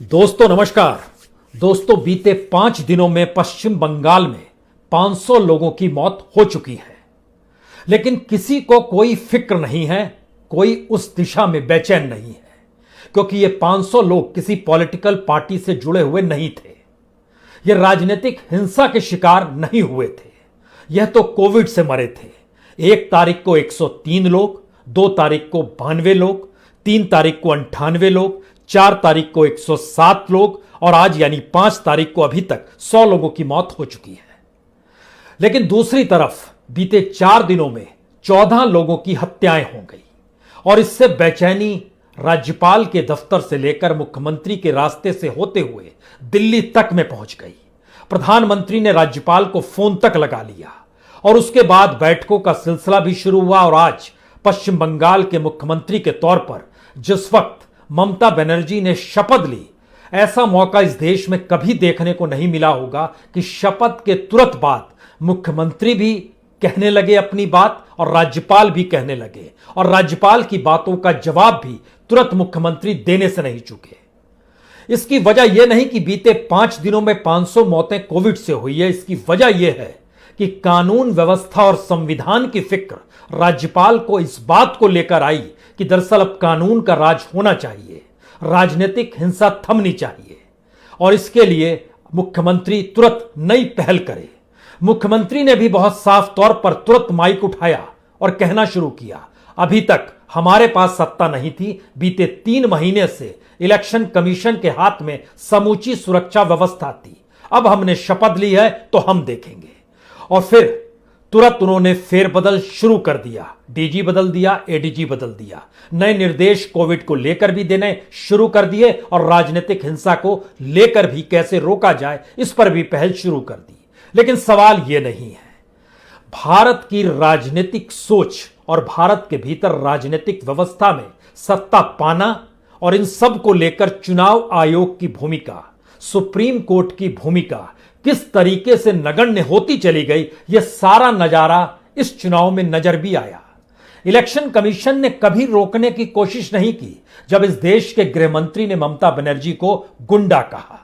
दोस्तों नमस्कार। दोस्तों बीते 5 दिनों में पश्चिम बंगाल में 500 लोगों की मौत हो चुकी है, लेकिन किसी को कोई फिक्र नहीं है, कोई उस दिशा में बेचैन नहीं है, क्योंकि ये 500 लोग किसी पॉलिटिकल पार्टी से जुड़े हुए नहीं थे। ये राजनीतिक हिंसा के शिकार नहीं हुए थे, यह तो कोविड से मरे थे। 1 तारीख को 103 लोग, 2 तारीख को 92 लोग, 3 तारीख को 98 लोग, 4 तारीख को 107 लोग और आज यानी 5 तारीख को अभी तक 100 लोगों की मौत हो चुकी है। लेकिन दूसरी तरफ बीते 4 दिनों में 14 लोगों की हत्याएं हो गई और इससे बेचैनी राज्यपाल के दफ्तर से लेकर मुख्यमंत्री के रास्ते से होते हुए दिल्ली तक में पहुंच गई। प्रधानमंत्री ने राज्यपाल को फोन तक लगा लिया और उसके बाद बैठकों का सिलसिला भी शुरू हुआ और आज पश्चिम बंगाल के मुख्यमंत्री के तौर पर जिस वक्त ममता बनर्जी ने शपथ ली, ऐसा मौका इस देश में कभी देखने को नहीं मिला होगा कि शपथ के तुरंत बाद मुख्यमंत्री भी कहने लगे अपनी बात और राज्यपाल भी कहने लगे और राज्यपाल की बातों का जवाब भी तुरंत मुख्यमंत्री देने से नहीं चूके। इसकी वजह यह नहीं कि बीते 5 दिनों में 500 मौतें कोविड से हुई है। इसकी वजह यह है कि कानून व्यवस्था और संविधान की फिक्र राज्यपाल को इस बात को लेकर आई कि दरअसल अब कानून का राज होना चाहिए, राजनीतिक हिंसा थमनी चाहिए और इसके लिए मुख्यमंत्री तुरंत नई पहल करे। मुख्यमंत्री ने भी बहुत साफ तौर पर तुरंत माइक उठाया और कहना शुरू किया, अभी तक हमारे पास सत्ता नहीं थी, बीते 3 महीने से इलेक्शन कमीशन के हाथ में समूची सुरक्षा व्यवस्था थी, अब हमने शपथ ली है तो हम देखेंगे। और फिर तुरंत उन्होंने फेरबदल शुरू कर दिया, डीजी बदल दिया, एडीजी बदल दिया, नए निर्देश कोविड को लेकर भी देने शुरू कर दिए और राजनीतिक हिंसा को लेकर भी कैसे रोका जाए इस पर भी पहल शुरू कर दी। लेकिन सवाल यह नहीं है, भारत की राजनीतिक सोच और भारत के भीतर राजनीतिक व्यवस्था में सत्ता पाना और इन सब को लेकर चुनाव आयोग की भूमिका, सुप्रीम कोर्ट की भूमिका किस तरीके से नगण्य होती चली गई, यह सारा नजारा इस चुनाव में नजर भी आया। इलेक्शन कमीशन ने कभी रोकने की कोशिश नहीं की जब इस देश के गृह मंत्री ने ममता बनर्जी को गुंडा कहा।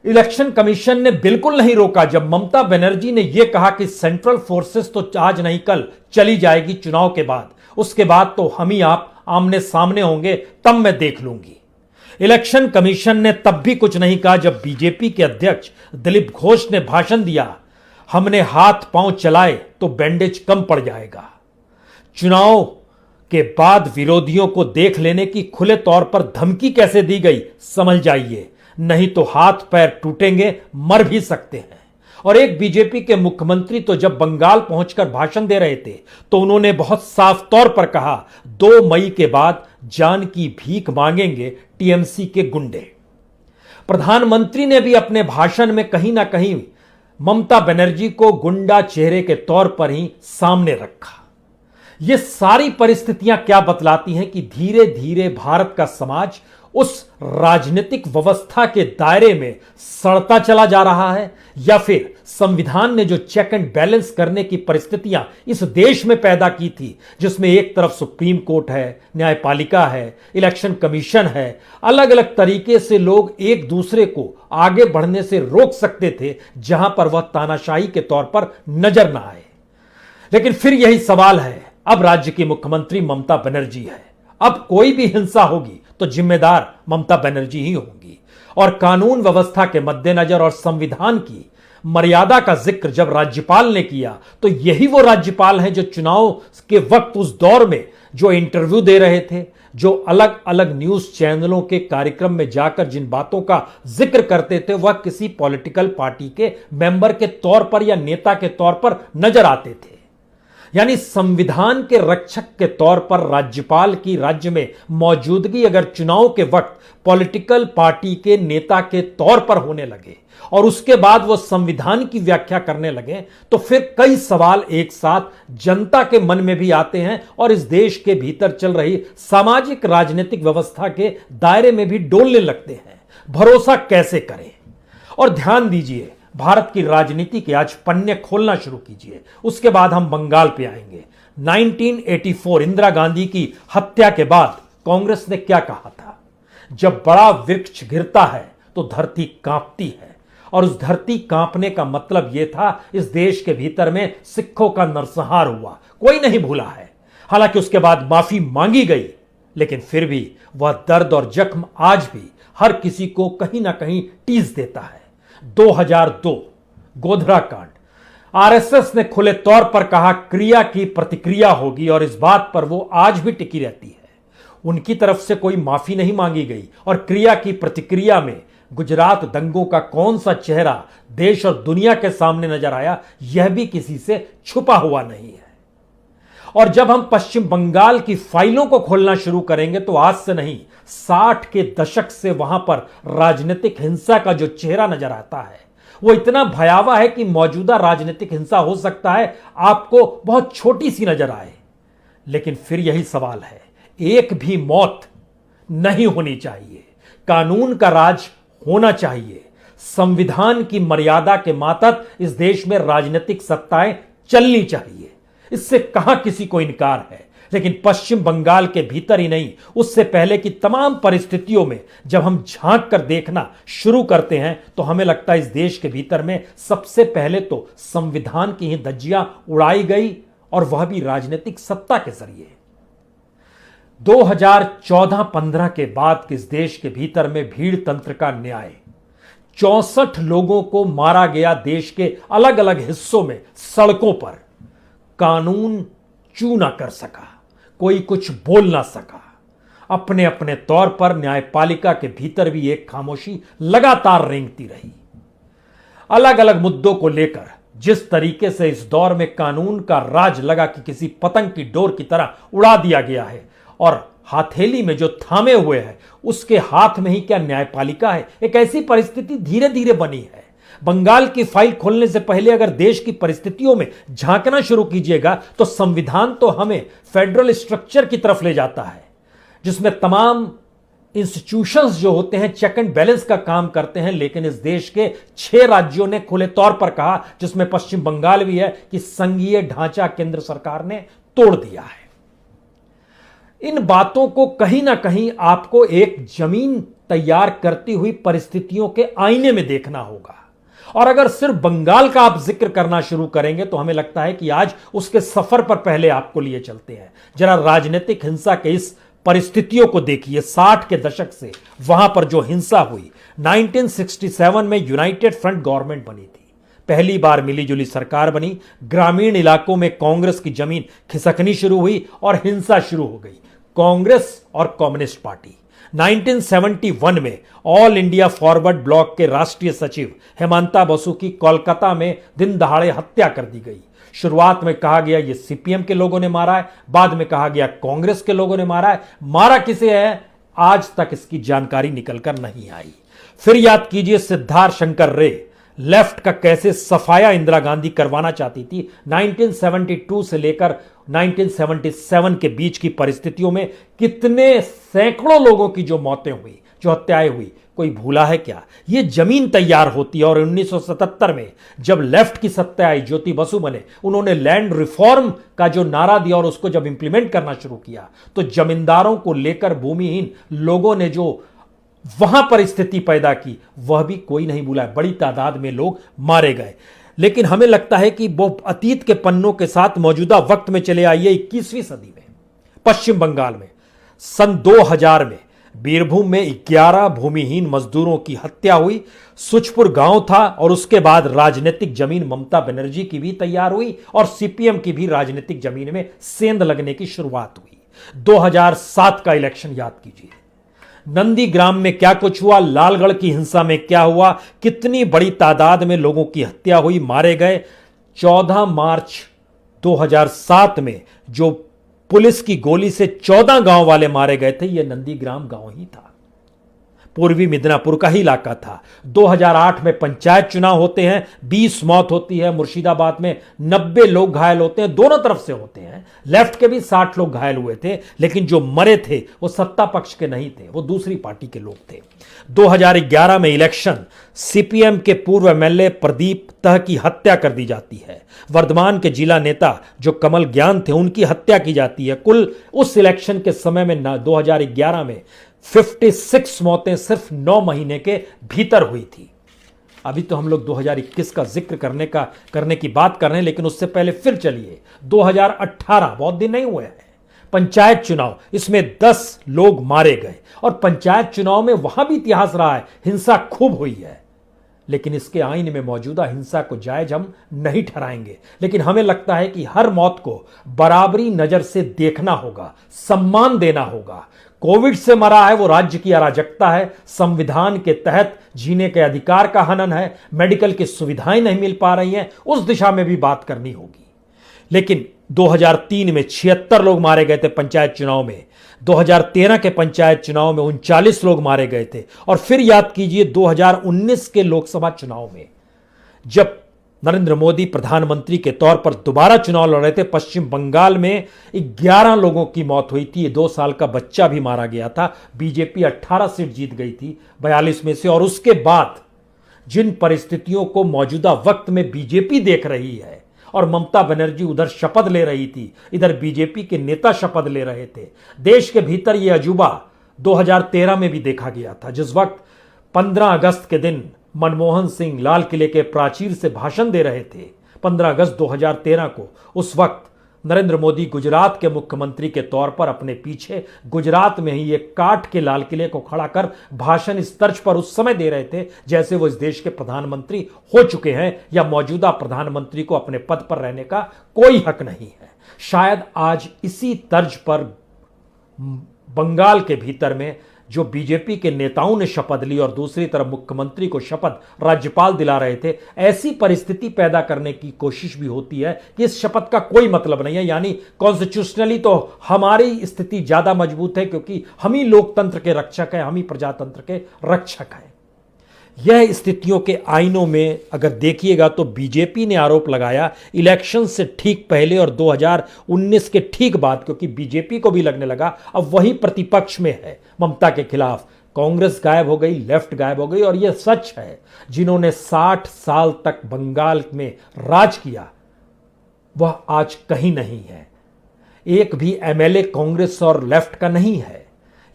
इलेक्शन कमीशन ने बिल्कुल नहीं रोका जब ममता बनर्जी ने यह कहा कि सेंट्रल फोर्सेस तो आज नहीं कल चली जाएगी चुनाव के बाद, उसके बाद तो हम ही आप आमने सामने होंगे, तब मैं देख लूंगी। इलेक्शन कमीशन ने तब भी कुछ नहीं कहा जब बीजेपी के अध्यक्ष दिलीप घोष ने भाषण दिया, हमने हाथ पांव चलाए तो बैंडेज कम पड़ जाएगा। चुनाव के बाद विरोधियों को देख लेने की खुले तौर पर धमकी कैसे दी गई समझ जाइए, नहीं तो हाथ पैर टूटेंगे, मर भी सकते हैं। और एक बीजेपी के मुख्यमंत्री तो जब बंगाल पहुंचकर भाषण दे रहे थे तो उन्होंने बहुत साफ तौर पर कहा, 2 मई के बाद जान की भीख मांगेंगे टीएमसी के गुंडे। प्रधानमंत्री ने भी अपने भाषण में कहीं ना कहीं ममता बनर्जी को गुंडा चेहरे के तौर पर ही सामने रखा। ये सारी परिस्थितियां क्या बतलाती हैं कि धीरे धीरे भारत का समाज उस राजनीतिक व्यवस्था के दायरे में सड़ता चला जा रहा है, या फिर संविधान ने जो चेक एंड बैलेंस करने की परिस्थितियां इस देश में पैदा की थी, जिसमें एक तरफ सुप्रीम कोर्ट है, न्यायपालिका है, इलेक्शन कमीशन है, अलग अलग तरीके से लोग एक दूसरे को आगे बढ़ने से रोक सकते थे जहां पर वह तानाशाही के तौर पर नजर ना आए। लेकिन फिर यही सवाल है, अब राज्य की मुख्यमंत्री ममता बनर्जी है, अब कोई भी हिंसा होगी तो जिम्मेदार ममता बनर्जी ही होंगी। और कानून व्यवस्था के मद्देनजर और संविधान की मर्यादा का जिक्र जब राज्यपाल ने किया तो यही वो राज्यपाल हैं जो चुनाव के वक्त उस दौर में जो इंटरव्यू दे रहे थे, जो अलग अलग न्यूज चैनलों के कार्यक्रम में जाकर जिन बातों का जिक्र करते थे, वह किसी पॉलिटिकल पार्टी के मेंबर के तौर पर या नेता के तौर पर नजर आते थे। यानी संविधान के रक्षक के तौर पर राज्यपाल की राज्य में मौजूदगी अगर चुनाव के वक्त पॉलिटिकल पार्टी के नेता के तौर पर होने लगे और उसके बाद वो संविधान की व्याख्या करने लगे तो फिर कई सवाल एक साथ जनता के मन में भी आते हैं और इस देश के भीतर चल रही सामाजिक राजनीतिक व्यवस्था के दायरे में भी डोलने लगते हैं। भरोसा कैसे करें? और ध्यान दीजिए, भारत की राजनीति के आज पन्ने खोलना शुरू कीजिए, उसके बाद हम बंगाल पे आएंगे। 1984 इंदिरा गांधी की हत्या के बाद कांग्रेस ने क्या कहा था? जब बड़ा वृक्ष गिरता है तो धरती कांपती है, और उस धरती कांपने का मतलब यह था इस देश के भीतर में सिखों का नरसंहार हुआ, कोई नहीं भूला है। हालांकि उसके बाद माफी मांगी गई, लेकिन फिर भी वह दर्द और जख्म आज भी हर किसी को कहीं ना कहीं टीस देता है। 2002 गोधरा कांड, आरएसएस ने खुले तौर पर कहा क्रिया की प्रतिक्रिया होगी, और इस बात पर वो आज भी टिकी रहती है। उनकी तरफ से कोई माफी नहीं मांगी गई, और क्रिया की प्रतिक्रिया में गुजरात दंगों का कौन सा चेहरा देश और दुनिया के सामने नजर आया, यह भी किसी से छुपा हुआ नहीं है। और जब हम पश्चिम बंगाल की फाइलों को खोलना शुरू करेंगे तो आज से नहीं, 60 के दशक से वहां पर राजनीतिक हिंसा का जो चेहरा नजर आता है वो इतना भयावह है कि मौजूदा राजनीतिक हिंसा हो सकता है आपको बहुत छोटी सी नजर आए, लेकिन फिर यही सवाल है, एक भी मौत नहीं होनी चाहिए, कानून का राज होना चाहिए, संविधान की मर्यादा के मातहत इस देश में राजनीतिक सत्ताएं चलनी चाहिए। इससे कहां किसी को इनकार है, लेकिन पश्चिम बंगाल के भीतर ही नहीं, उससे पहले की तमाम परिस्थितियों में जब हम झांक कर देखना शुरू करते हैं तो हमें लगता है इस देश के भीतर में सबसे पहले तो संविधान की ही धज्जियां उड़ाई गई, और वह भी राजनीतिक सत्ता के जरिए। 2014-15 के बाद किस देश के भीतर में भीड़ तंत्र का न्याय, 64 लोगों को मारा गया देश के अलग अलग हिस्सों में सड़कों पर, कानून चू ना कर सका, कोई कुछ बोल ना सका। अपने अपने तौर पर न्यायपालिका के भीतर भी एक खामोशी लगातार रेंगती रही। अलग अलग मुद्दों को लेकर जिस तरीके से इस दौर में कानून का राज लगा कि किसी पतंग की डोर की तरह उड़ा दिया गया है, और हथेली में जो थामे हुए हैं उसके हाथ में ही क्या न्यायपालिका है, एक ऐसी परिस्थिति धीरे धीरे बनी है। बंगाल की फाइल खोलने से पहले अगर देश की परिस्थितियों में झांकना शुरू कीजिएगा तो संविधान तो हमें फेडरल स्ट्रक्चर की तरफ ले जाता है, जिसमें तमाम इंस्टीट्यूशंस जो होते हैं चेक एंड बैलेंस का काम करते हैं, लेकिन इस देश के 6 राज्यों ने खुले तौर पर कहा, जिसमें पश्चिम बंगाल भी है, कि संघीय ढांचा केंद्र सरकार ने तोड़ दिया है। इन बातों को कहीं ना कहीं आपको एक जमीन तैयार करती हुई परिस्थितियों के आईने में देखना होगा, और अगर सिर्फ बंगाल का आप जिक्र करना शुरू करेंगे तो हमें लगता है कि आज उसके सफर पर पहले आपको लिए चलते हैं। जरा राजनीतिक हिंसा के इस परिस्थितियों को देखिए। 60 के दशक से वहां पर जो हिंसा हुई, 1967 में यूनाइटेड फ्रंट गवर्नमेंट बनी थी, पहली बार मिलीजुली सरकार बनी, ग्रामीण इलाकों में कांग्रेस की जमीन खिसकनी शुरू हुई और हिंसा शुरू हो गई। कांग्रेस और कम्युनिस्ट पार्टी 1971 में ऑल इंडिया फॉरवर्ड ब्लॉक के राष्ट्रीय सचिव हेमंता बसु की कोलकाता में दिन दहाड़े हत्या कर दी गई। शुरुआत में कहा गया ये सीपीएम के लोगों ने मारा है, बाद में कहा गया कांग्रेस के लोगों ने मारा है। मारा किसे है, आज तक इसकी जानकारी निकलकर नहीं आई। फिर याद कीजिए सिद्धार्थ शंकर रे लेफ्ट का कैसे सफाया इंदिरा गांधी करवाना चाहती थी। 1972 से लेकर 1977 के बीच की परिस्थितियों में कितने सैकड़ों लोगों की जो मौतें हुई, जो हत्याएं हुई, कोई भूला है क्या? ये जमीन तैयार होती है। और 1977 में जब लेफ्ट की सत्ता आई, ज्योति बसु बने, उन्होंने लैंड रिफॉर्म का जो नारा दिया और उसको जब इंप्लीमेंट करना शुरू किया तो जमींदारों को लेकर भूमिहीन लोगों ने जो वहां पर स्थिति पैदा की, वह भी कोई नहीं भूला है। बड़ी तादाद में लोग मारे गए। लेकिन हमें लगता है कि वो अतीत के पन्नों के साथ मौजूदा वक्त में चले आइए 21वीं सदी में। पश्चिम बंगाल में सन 2000 में बीरभूम में 11 भूमिहीन मजदूरों की हत्या हुई। सुचपुर गांव था और उसके बाद राजनीतिक जमीन ममता बनर्जी की भी तैयार हुई और सीपीएम की भी राजनीतिक जमीन में सेंध लगने की शुरुआत हुई। 2007 का इलेक्शन याद कीजिए, नंदीग्राम में क्या कुछ हुआ, लालगढ़ की हिंसा में क्या हुआ, कितनी बड़ी तादाद में लोगों की हत्या हुई, मारे गए। 14 मार्च 2007 में जो पुलिस की गोली से 14 गांव वाले मारे गए थे, यह नंदीग्राम गांव ही था, पूर्वी मिदनापुर का ही इलाका था। 2008 में पंचायत चुनाव होते हैं, 20 मौत होती है। मुर्शिदाबाद में 90 लोग घायल होते हैं, दोनों तरफ से होते हैं। लेफ्ट के भी 60 लोग घायल हुए थे, लेकिन जो मरे थे वो सत्ता पक्ष के नहीं थे, वो दूसरी पार्टी के लोग थे। 2011 में इलेक्शन, सीपीएम के पूर्व एमएलए प्रदीप तह की हत्या कर दी जाती है। वर्धमान के जिला नेता जो कमल ज्ञान थे, उनकी हत्या की जाती है। कुल उस इलेक्शन के समय में 2011 में 56 मौतें सिर्फ 9 महीने के भीतर हुई थी। अभी तो हम लोग 2021 का जिक्र करने की बात कर रहे हैं, लेकिन उससे पहले फिर चलिए 2018, बहुत दिन नहीं हुए हैं, पंचायत चुनाव, इसमें 10 लोग मारे गए। और पंचायत चुनाव में वहां भी इतिहास रहा है, हिंसा खूब हुई है, लेकिन इसके आईन में मौजूदा हिंसा को जायज हम नहीं ठहराएंगे। लेकिन हमें लगता है कि हर मौत को बराबरी नजर से देखना होगा, सम्मान देना होगा। कोविड से मरा है वो राज्य की अराजकता है, संविधान के तहत जीने के अधिकार का हनन है, मेडिकल की सुविधाएं नहीं मिल पा रही हैं, उस दिशा में भी बात करनी होगी। लेकिन 2003 में 76 लोग मारे गए थे पंचायत चुनाव में, 2013 के पंचायत चुनाव में 39 लोग मारे गए थे, और फिर याद कीजिए 2019 के लोकसभा चुनाव में जब नरेंद्र मोदी प्रधानमंत्री के तौर पर दोबारा चुनाव लड़ रहे थे, पश्चिम बंगाल में 11 लोगों की मौत हुई थी, 2 साल का बच्चा भी मारा गया था। बीजेपी 18 सीट जीत गई थी 42 में से। और उसके बाद जिन परिस्थितियों को मौजूदा वक्त में बीजेपी देख रही है, और ममता बनर्जी उधर शपथ ले रही थी, इधर बीजेपी के नेता शपथ ले रहे थे, देश के भीतर यह अजूबा 2013 में भी देखा गया था, जिस वक्त 15 अगस्त के दिन मनमोहन सिंह लाल किले के प्राचीर से भाषण दे रहे थे। 15 अगस्त 2013 को उस वक्त नरेंद्र मोदी गुजरात के मुख्यमंत्री के तौर पर अपने पीछे गुजरात में ही एक काठ के लाल किले को खड़ा कर भाषण इस तर्ज पर उस समय दे रहे थे जैसे वो इस देश के प्रधानमंत्री हो चुके हैं, या मौजूदा प्रधानमंत्री को अपने पद पर रहने का कोई हक नहीं है। शायद आज इसी तर्ज पर बंगाल के भीतर में जो बीजेपी के नेताओं ने शपथ ली और दूसरी तरफ मुख्यमंत्री को शपथ राज्यपाल दिला रहे थे, ऐसी परिस्थिति पैदा करने की कोशिश भी होती है कि इस शपथ का कोई मतलब नहीं है। यानी कॉन्स्टिट्यूशनली तो हमारी स्थिति ज्यादा मजबूत है, क्योंकि हम ही लोकतंत्र के रक्षक हैं, हम ही प्रजातंत्र के रक्षक हैं। यह स्थितियों के आईनों में अगर देखिएगा तो बीजेपी ने आरोप लगाया इलेक्शन से ठीक पहले और 2019 के ठीक बाद, क्योंकि बीजेपी को भी लगने लगा अब वही प्रतिपक्ष में है ममता के खिलाफ। कांग्रेस गायब हो गई, लेफ्ट गायब हो गई, और यह सच है जिन्होंने 60 साल तक बंगाल में राज किया वह आज कहीं नहीं है। एक भी एमएलए कांग्रेस और लेफ्ट का नहीं है।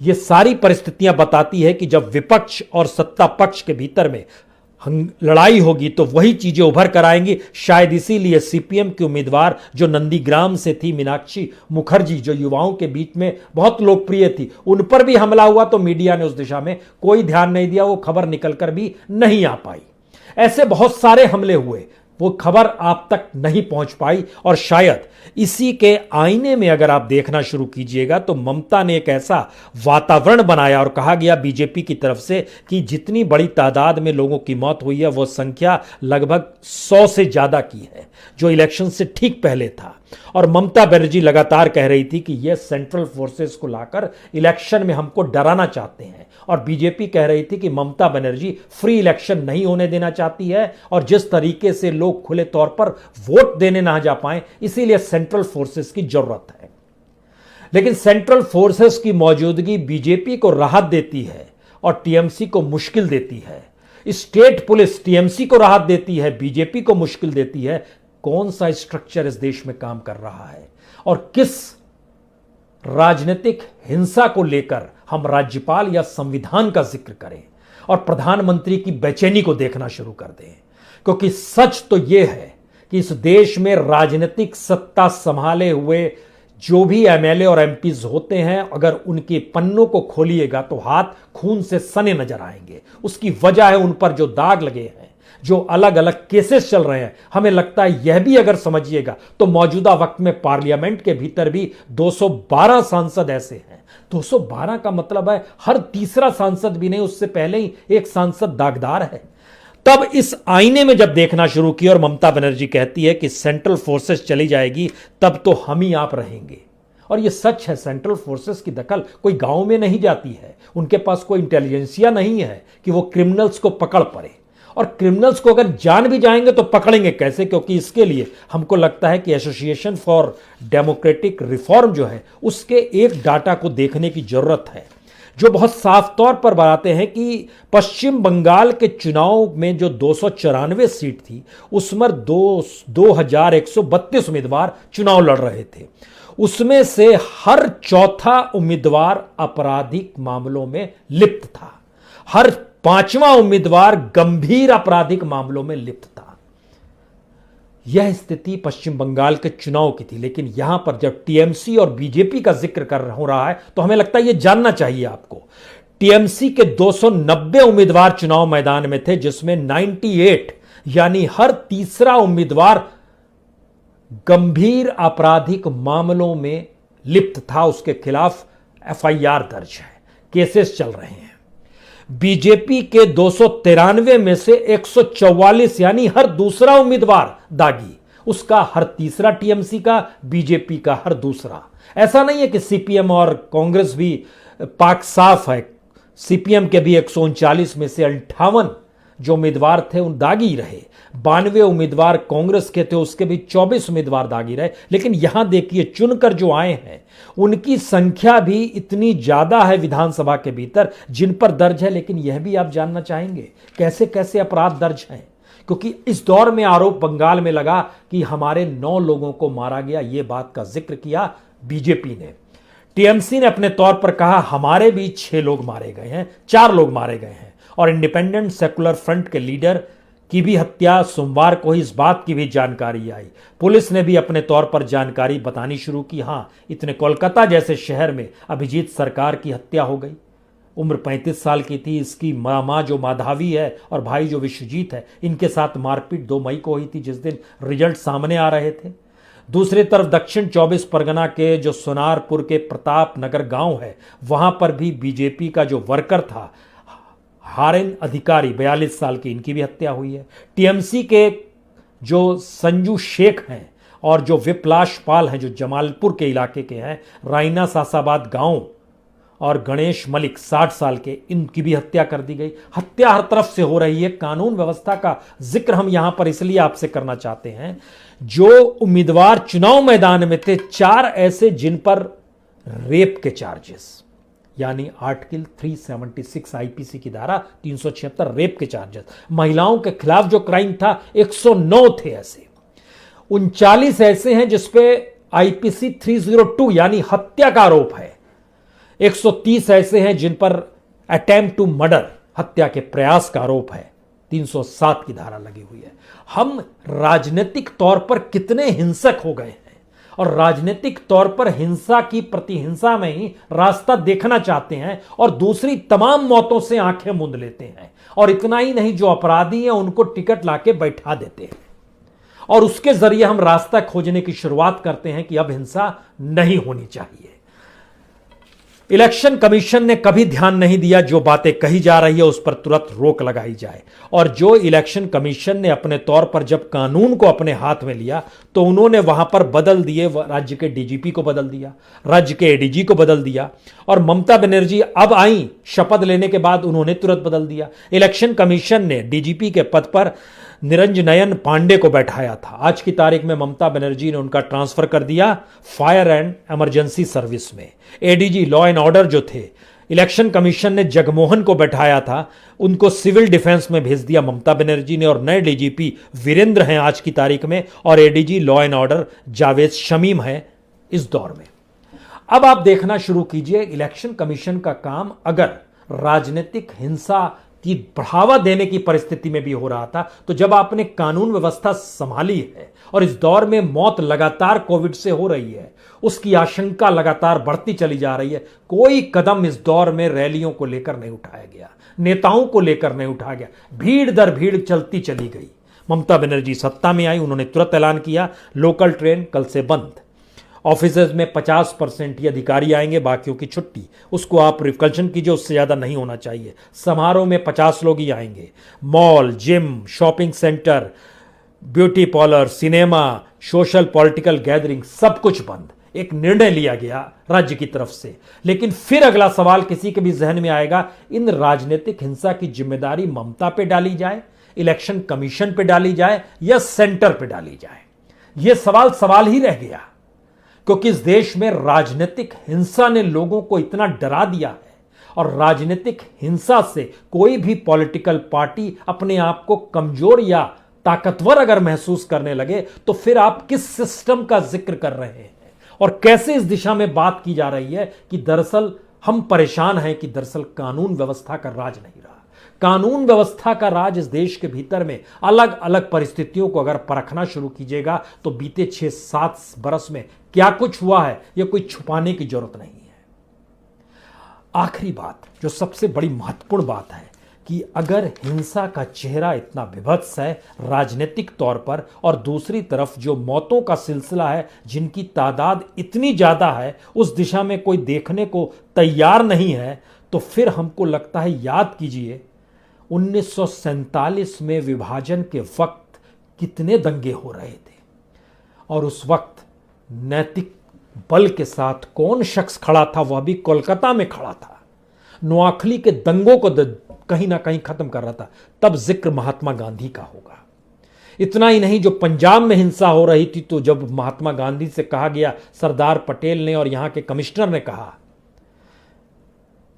ये सारी परिस्थितियां बताती है कि जब विपक्ष और सत्ता पक्ष के भीतर में लड़ाई होगी तो वही चीजें उभर कर आएंगी। शायद इसीलिए सीपीएम की उम्मीदवार जो नंदीग्राम से थी, मीनाक्षी मुखर्जी, जो युवाओं के बीच में बहुत लोकप्रिय थी, उन पर भी हमला हुआ तो मीडिया ने उस दिशा में कोई ध्यान नहीं दिया, वो खबर निकलकर भी नहीं आ पाई। ऐसे बहुत सारे हमले हुए, वो खबर आप तक नहीं पहुंच पाई। और शायद इसी के आईने में अगर आप देखना शुरू कीजिएगा तो ममता ने एक ऐसा वातावरण बनाया और कहा गया बीजेपी की तरफ से कि जितनी बड़ी तादाद में लोगों की मौत हुई है वो संख्या लगभग 100 से ज्यादा की है, जो इलेक्शन से ठीक पहले था। और ममता बनर्जी लगातार कह रही थी कि ये सेंट्रल फोर्सेस को लाकर इलेक्शन में हमको डराना चाहते हैं, और बीजेपी कह रही थी कि ममता बनर्जी फ्री इलेक्शन नहीं होने देना चाहती है, और जिस तरीके से लोग खुले तौर पर वोट देने ना जा पाए इसीलिए सेंट्रल फोर्सेस की जरूरत है। लेकिन सेंट्रल फोर्सेस की मौजूदगी बीजेपी को राहत देती है और टीएमसी को मुश्किल देती है। स्टेट पुलिस टीएमसी को राहत देती है, बीजेपी को मुश्किल देती है। कौन सा स्ट्रक्चर इस देश में काम कर रहा है और किस राजनीतिक हिंसा को लेकर हम राज्यपाल या संविधान का जिक्र करें और प्रधानमंत्री की बेचैनी को देखना शुरू कर दें। क्योंकि सच तो यह है कि इस देश में राजनीतिक सत्ता संभाले हुए जो भी एमएलए और एमपीज होते हैं, अगर उनके पन्नों को खोलिएगा तो हाथ खून से सने नजर आएंगे। उसकी वजह है उन पर जो दाग लगे हैं, जो अलग अलग केसेस चल रहे हैं। हमें लगता है यह भी अगर समझिएगा तो मौजूदा वक्त में पार्लियामेंट के भीतर भी 212 सांसद ऐसे हैं। 212 का मतलब है हर तीसरा सांसद भी नहीं, उससे पहले ही एक सांसद दागदार है। तब इस आईने में जब देखना शुरू किया और ममता बनर्जी कहती है कि सेंट्रल फोर्सेस चली जाएगी तब तो हम ही आप रहेंगे। और यह सच है, सेंट्रल फोर्सेस की दखल कोई गांव में नहीं जाती है, उनके पास कोई इंटेलिजेंसिया नहीं है कि वो क्रिमिनल्स को पकड़ पाए। और क्रिमिनल्स को अगर जान भी जाएंगे तो पकड़ेंगे कैसे? क्योंकि इसके लिए हमको लगता है कि एसोसिएशन फॉर डेमोक्रेटिक रिफॉर्म जो है उसके एक डाटा को देखने की जरूरत है, जो बहुत साफ तौर पर बताते हैं कि पश्चिम बंगाल के चुनाव में जो 294 सीट थी उसमें 2132 उम्मीदवार चुनाव लड़ रहे थे। उसमें से हर चौथा उम्मीदवार आपराधिक मामलों में लिप्त था, हर पांचवां उम्मीदवार गंभीर आपराधिक मामलों में लिप्त था। यह स्थिति पश्चिम बंगाल के चुनाव की थी। लेकिन यहां पर जब टीएमसी और बीजेपी का जिक्र हो रहा है तो हमें लगता है यह जानना चाहिए आपको। टीएमसी के 290 उम्मीदवार चुनाव मैदान में थे, जिसमें 98 यानी हर तीसरा उम्मीदवार गंभीर आपराधिक मामलों में लिप्त था, उसके खिलाफ एफआईआर दर्ज है, केसेस चल रहे हैं। बीजेपी के 293 में से 144 यानी हर दूसरा उम्मीदवार दागी, उसका हर तीसरा टीएमसी का, बीजेपी का हर दूसरा। ऐसा नहीं है कि सीपीएम और कांग्रेस भी पाक साफ है। सीपीएम के भी 139 में से 58 जो उम्मीदवार थे उन दागी रहे। 92 उम्मीदवार कांग्रेस के थे, उसके भी 24 उम्मीदवार दागी रहे। लेकिन यहां देखिए, चुनकर जो आए हैं उनकी संख्या भी इतनी ज्यादा है विधानसभा के भीतर जिन पर दर्ज है। लेकिन यह भी आप जानना चाहेंगे कैसे कैसे अपराध दर्ज हैं, क्योंकि इस दौर में आरोप बंगाल में लगा कि हमारे 9 लोगों को मारा गया। यह बात का जिक्र किया बीजेपी ने। टीएमसी ने अपने तौर पर कहा हमारे भी 6 लोग मारे गए हैं, 4 लोग मारे गए हैं। और इंडिपेंडेंट सेकुलर फ्रंट के लीडर की भी हत्या सोमवार को ही, इस बात की भी जानकारी आई। पुलिस ने भी अपने तौर पर जानकारी बतानी शुरू की। हां, इतने कोलकाता जैसे शहर में अभिजीत सरकार की हत्या हो गई। उम्र 35 साल की थी। इसकी मां जो माधवी है और भाई जो विश्वजीत है, इनके साथ मारपीट 2 मई को हुई थी, जिस दिन रिजल्ट सामने आ रहे थे। दूसरी तरफ दक्षिण 24 परगना के जो सोनारपुर के प्रताप नगर गांव है, वहां पर भी बीजेपी का जो वर्कर था हारेन अधिकारी 42 साल की, इनकी भी हत्या हुई है। टीएमसी के जो संजू शेख हैं और जो विपलाश पाल हैं जो जमालपुर के इलाके के हैं, राइना सासाबाद गांव, और गणेश मलिक 60 साल के, इनकी भी हत्या कर दी गई। हत्या हर तरफ से हो रही है। कानून व्यवस्था का जिक्र हम यहां पर इसलिए आपसे करना चाहते हैं, जो उम्मीदवार चुनाव मैदान में थे 4 ऐसे जिन पर रेप के चार्जेस, यानी आर्टिकल 376 आईपीसी की धारा 376 रेप के चार्जेस, महिलाओं के खिलाफ जो क्राइम था 109 थे ऐसे। 39 ऐसे हैं जिसपे आईपीसी 302 यानी हत्या का आरोप है। 130 ऐसे हैं जिन पर अटेम्प्ट टू मर्डर, हत्या के प्रयास का आरोप है, 307 की धारा लगी हुई है। हम राजनीतिक तौर पर कितने हिंसक हो गए हैं और राजनीतिक तौर पर हिंसा की प्रतिहिंसा में ही रास्ता देखना चाहते हैं और दूसरी तमाम मौतों से आंखें मूंद लेते हैं। और इतना ही नहीं, जो अपराधी हैं उनको टिकट लाके बैठा देते हैं और उसके जरिए हम रास्ता खोजने की शुरुआत करते हैं कि अब हिंसा नहीं होनी चाहिए। इलेक्शन कमीशन ने कभी ध्यान नहीं दिया, जो बातें कही जा रही है उस पर तुरंत रोक लगाई जाए। और जो इलेक्शन कमीशन ने अपने तौर पर जब कानून को अपने हाथ में लिया तो उन्होंने वहां पर बदल दिए, राज्य के डीजीपी को बदल दिया, राज्य के एडीजी को बदल दिया। और ममता बनर्जी अब आई शपथ लेने के बाद उन्होंने तुरंत बदल दिया। इलेक्शन कमीशन ने डीजीपी के पद पर निरंजनयन पांडे को बैठाया था। आज की तारीख में ममता बनर्जी ने उनका ट्रांसफर कर दिया फायर एंड इमरजेंसी सर्विस में। एडीजी लॉ एंड ऑर्डर जो थे, इलेक्शन कमीशन ने जगमोहन को बैठाया था, उनको सिविल डिफेंस में भेज दिया ममता बनर्जी ने। और नए डीजीपी वीरेंद्र हैं आज की तारीख में, और ADG law and order Javed Shamim है इस दौर में। अब आप देखना शुरू कीजिए, इलेक्शन कमीशन का काम अगर राजनीतिक हिंसा की बढ़ावा देने की परिस्थिति में भी हो रहा था, तो जब आपने कानून व्यवस्था संभाली है और इस दौर में मौत लगातार कोविड से हो रही है, उसकी आशंका लगातार बढ़ती चली जा रही है, कोई कदम इस दौर में रैलियों को लेकर नहीं उठाया गया, नेताओं को लेकर नहीं उठाया गया। भीड़ दर भीड़ चलती चली गई। ममता बनर्जी सत्ता में आई, उन्होंने तुरंत ऐलान किया लोकल ट्रेन कल से बंद, ऑफिसेज में 50% ही अधिकारी आएंगे, बाकियों की छुट्टी, उसको आप रिकल्शन कीजिए, उससे ज़्यादा नहीं होना चाहिए। समारोह में 50 लोग ही आएंगे। Mall, gym, shopping centre, beauty parlour, cinema, social political gathering, सब कुछ बंद। एक निर्णय लिया गया राज्य की तरफ से। लेकिन फिर अगला सवाल किसी के भी जहन में आएगा, इन राजनीतिक हिंसा की जिम्मेदारी ममता पे डाली जाए, इलेक्शन कमीशन पे डाली जाए या सेंटर पे डाली जाए? यह सवाल ही रह गया, क्योंकि इस देश में राजनीतिक हिंसा ने लोगों को इतना डरा दिया है। और राजनीतिक हिंसा से कोई भी पॉलिटिकल पार्टी अपने आप को कमजोर या ताकतवर अगर महसूस करने लगे, तो फिर आप किस सिस्टम का जिक्र कर रहे हैं? और कैसे इस दिशा में बात की जा रही है कि दरअसल हम परेशान हैं कि दरअसल कानून व्यवस्था का राज नहीं रहा। कानून व्यवस्था का राज इस देश के भीतर में अलग अलग परिस्थितियों को अगर परखना शुरू कीजिएगा तो बीते 6-7 बरस में क्या कुछ हुआ है यह कोई छुपाने की जरूरत नहीं है। आखिरी बात जो सबसे बड़ी महत्वपूर्ण बात है कि अगर हिंसा का चेहरा इतना विभत्स है राजनीतिक तौर पर और दूसरी तरफ जो मौतों का सिलसिला है जिनकी तादाद इतनी ज्यादा है उस दिशा में कोई देखने को तैयार नहीं है, तो फिर हमको लगता है याद कीजिए 1947 में विभाजन के वक्त कितने दंगे हो रहे थे और उस वक्त नैतिक बल के साथ कौन शख्स खड़ा था, वह भी कोलकाता में खड़ा था, नोआखली के दंगों को कहीं ना कहीं खत्म कर रहा था। तब जिक्र महात्मा गांधी का होगा। इतना ही नहीं, जो पंजाब में हिंसा हो रही थी तो जब महात्मा गांधी से कहा गया, सरदार पटेल ने और यहां के कमिश्नर ने कहा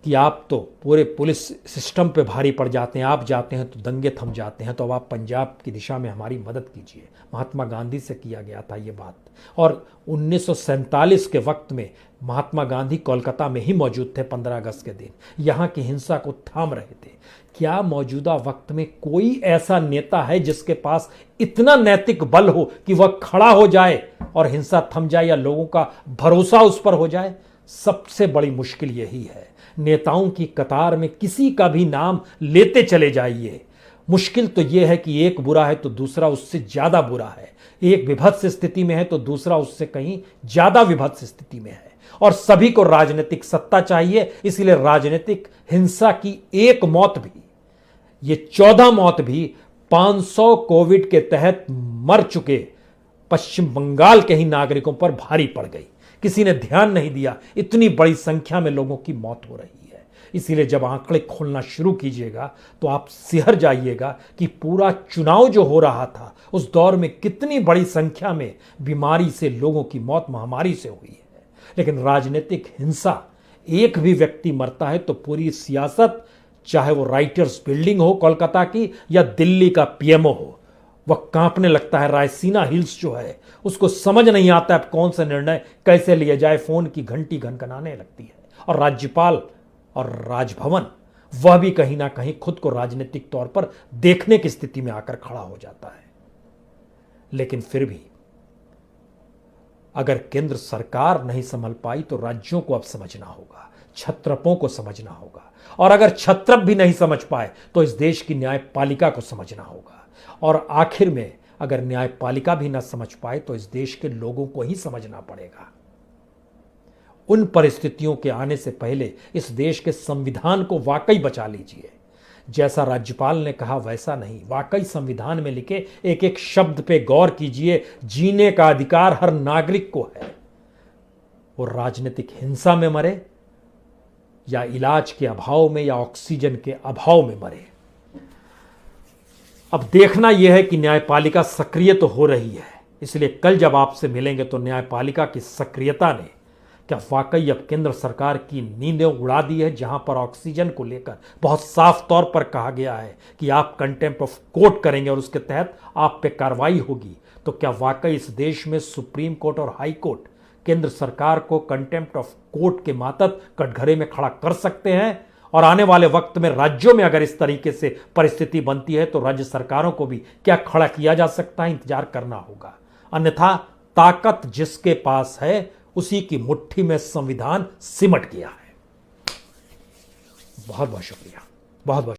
कि आप तो पूरे पुलिस सिस्टम पे भारी पड़ जाते हैं, आप जाते हैं तो दंगे थम जाते हैं, तो अब आप पंजाब की दिशा में हमारी मदद कीजिए। महात्मा गांधी से किया गया था ये बात। और 1947 के वक्त में महात्मा गांधी कोलकाता में ही मौजूद थे 15 अगस्त के दिन, यहाँ की हिंसा को थाम रहे थे। क्या मौजूदा वक्त में कोई ऐसा नेता है जिसके पास इतना नैतिक बल हो कि वह खड़ा हो जाए और हिंसा थम जाए या लोगों का भरोसा उस पर हो जाए? सबसे बड़ी मुश्किल यही है। नेताओं की कतार में किसी का भी नाम लेते चले जाइए, मुश्किल तो यह है कि एक बुरा है तो दूसरा उससे ज्यादा बुरा है, एक विभत्स स्थिति में है तो दूसरा उससे कहीं ज्यादा विभत्स स्थिति में है। और सभी को राजनीतिक सत्ता चाहिए, इसलिए राजनीतिक हिंसा की एक मौत भी, ये 14 मौत भी 500 कोविड के तहत मर चुके पश्चिम बंगाल के ही नागरिकों पर भारी पड़ गई। किसी ने ध्यान नहीं दिया, इतनी बड़ी संख्या में लोगों की मौत हो रही है। इसीलिए जब आंकड़े खोलना शुरू कीजिएगा तो आप सिहर जाइएगा कि पूरा चुनाव जो हो रहा था उस दौर में कितनी बड़ी संख्या में बीमारी से लोगों की मौत महामारी से हुई है। लेकिन राजनीतिक हिंसा, एक भी व्यक्ति मरता है तो पूरी सियासत, चाहे वो राइटर्स बिल्डिंग हो कोलकाता की या दिल्ली का पीएमओ हो, वह कांपने लगता है। रायसीना हिल्स जो है उसको समझ नहीं आता है कौन सा निर्णय कैसे लिया जाए, फोन की घंटी घनघनाने लगती है। और राज्यपाल और राजभवन, वह भी कहीं ना कहीं खुद को राजनीतिक तौर पर देखने की स्थिति में आकर खड़ा हो जाता है। लेकिन फिर भी अगर केंद्र सरकार नहीं संभल पाई तो राज्यों को अब समझना होगा, छत्रपों को समझना होगा, और अगर छत्रप भी नहीं समझ पाए तो इस देश की न्यायपालिका को समझना होगा। और आखिर में अगर न्यायपालिका भी ना समझ पाए तो इस देश के लोगों को ही समझना पड़ेगा। उन परिस्थितियों के आने से पहले इस देश के संविधान को वाकई बचा लीजिए। जैसा राज्यपाल ने कहा वैसा नहीं, वाकई संविधान में लिखे एक एक शब्द पे गौर कीजिए। जीने का अधिकार हर नागरिक को है। वो राजनीतिक हिंसा में मरे या इलाज के अभाव में या ऑक्सीजन के अभाव में मरे। अब देखना यह है कि न्यायपालिका सक्रिय तो हो रही है, इसलिए कल जब आपसे मिलेंगे तो न्यायपालिका की सक्रियता ने क्या वाकई अब केंद्र सरकार की नींदें उड़ा दी है, जहां पर ऑक्सीजन को लेकर बहुत साफ तौर पर कहा गया है कि आप कंटेम्प्ट ऑफ कोर्ट करेंगे और उसके तहत आप पे कार्रवाई होगी। तो क्या वाकई इस देश में सुप्रीम कोर्ट और हाई कोर्ट केंद्र सरकार को कंटेम्प्ट ऑफ कोर्ट के मातहत कटघरे में खड़ा कर सकते हैं? और आने वाले वक्त में राज्यों में अगर इस तरीके से परिस्थिति बनती है तो राज्य सरकारों को भी क्या खड़ा किया जा सकता है, इंतजार करना होगा। अन्यथा ताकत जिसके पास है उसी की मुट्ठी में संविधान सिमट गया है। बहुत बहुत शुक्रिया, बहुत बहुत।